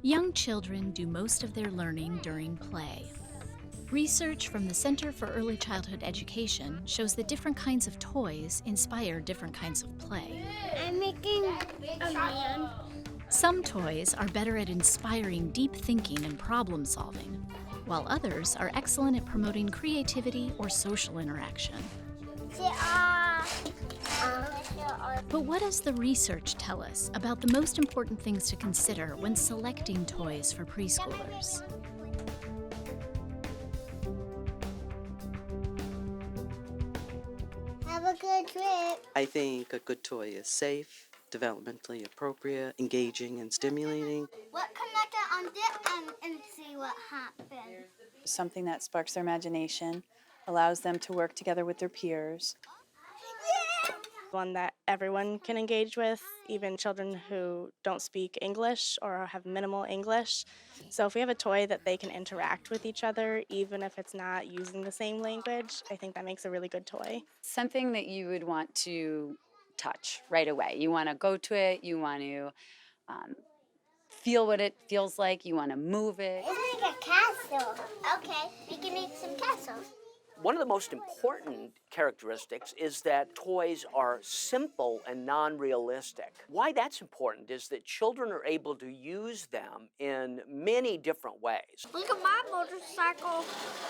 Young children do most of their learning during play. Research from the Center for Early Childhood Education shows that different kinds of toys inspire different kinds of play. I'm making a man. Some toys are better at inspiring deep thinking and problem solving, while others are excellent at promoting creativity or social interaction. But what does the research tell us about the most important things to consider when selecting toys for preschoolers? Have a good trip. I think a good toy is safe, developmentally appropriate, engaging, and stimulating. What connected on this and see what happens. Something that sparks their imagination, allows them to work together with their peers. One that everyone can engage with, even children who don't speak English or have minimal English. So if we have a toy that they can interact with each other, even if it's not using the same language, I think that makes a really good toy. Something that you would want to touch right away. You want to go to it, you want to feel what it feels like, you want to move it. It's like a castle. Okay, we can make some castles. One of the most important characteristics is that toys are simple and non-realistic. Why that's important is that children are able to use them in many different ways. Look at my motorcycle.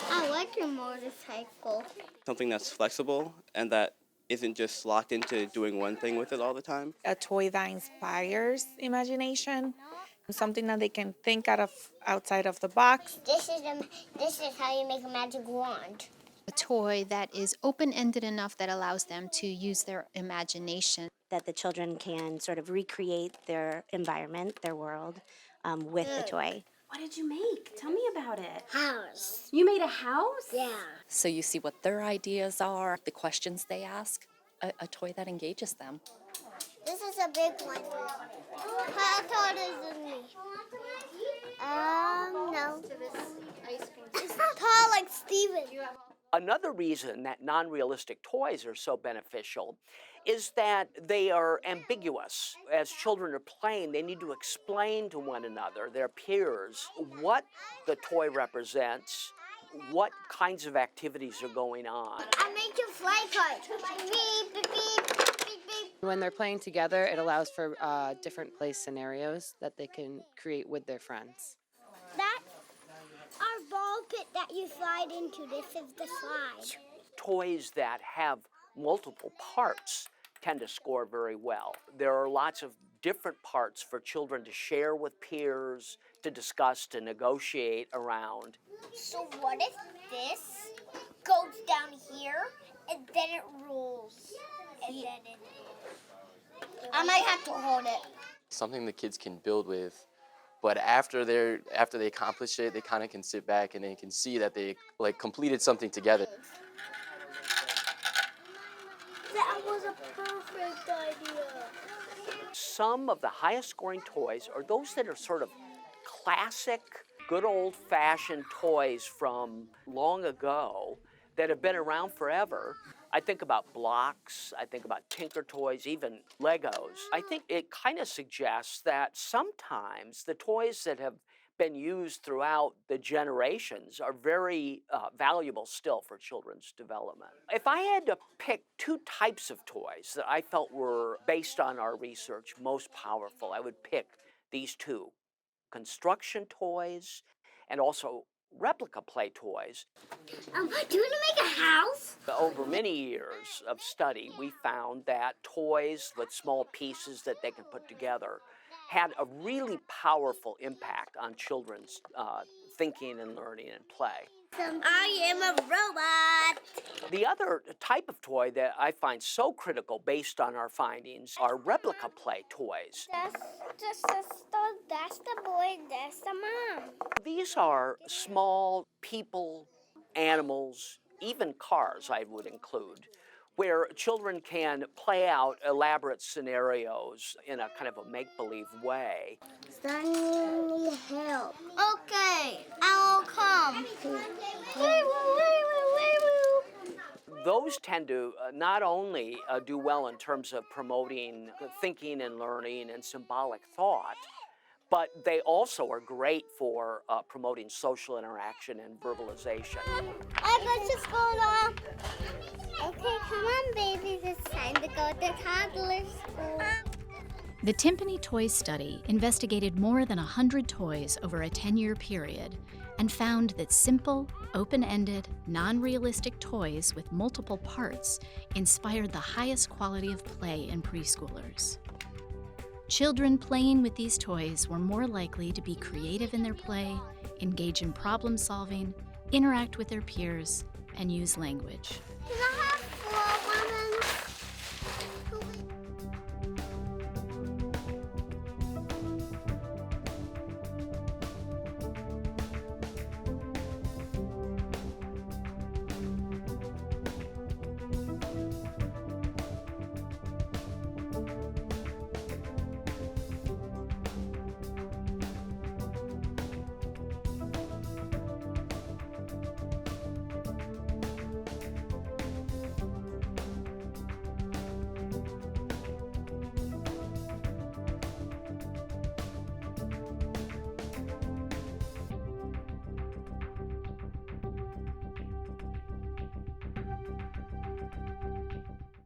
I like your motorcycle. Something that's flexible and that isn't just locked into doing one thing with it all the time. A toy that inspires imagination, something that they can think outside of the box. This is how you make a magic wand. A toy that is open-ended enough that allows them to use their imagination. That the children can sort of recreate their environment, their world, with the toy. What did you make? Tell me about it. House. You made a house? Yeah. So you see what their ideas are, the questions they ask, a toy that engages them. This is a big one. How tall is it me? No. It's not tall like Steven. Another reason that non-realistic toys are so beneficial is that they are ambiguous. As children are playing, they need to explain to one another, their peers, what the toy represents, what kinds of activities are going on. I made you fly kite. Beep, beep, beep, beep, beep. When they're playing together, it allows for different play scenarios that they can create with their friends. That our ball pit that you slide into. This is the slide. Toys that have multiple parts tend to score very well. There are lots of different parts for children to share with peers, to discuss, to negotiate around. So what if this goes down here and then it rolls? And then I might have to hold it. Something the kids can build with, but after they accomplish it, they kind of can sit back and they can see that they completed something together. That was a perfect idea. Some of the highest scoring toys are those that are sort of classic, good old-fashioned toys from long ago that have been around forever. I think about blocks, I think about Tinker Toys, even Legos. I think it kind of suggests that sometimes the toys that have been used throughout the generations are very valuable still for children's development. If I had to pick two types of toys that I felt were, based on our research, most powerful, I would pick these two: construction toys and also replica play toys. Do you want to make a house? Over many years of study, we found that toys with small pieces that they can put together had a really powerful impact on children's thinking and learning and play. I am a robot. The other type of toy that I find so critical based on our findings are replica play toys. That's the sister, that's the boy, that's the mom. These are small people, animals, even cars I would include, where children can play out elaborate scenarios in a kind of a make-believe way. Sonny need help. Okay, I will come. Those tend to not only do well in terms of promoting thinking and learning and symbolic thought, but they also are great for promoting social interaction and verbalization. I go to school now. Okay, come on, babies. It's time to go to toddler school. The Timpani Toy Study investigated more than 100 toys over a 10-year period and found that simple, open-ended, non-realistic toys with multiple parts inspired the highest quality of play in preschoolers. Children playing with these toys were more likely to be creative in their play, engage in problem solving, interact with their peers, and use language.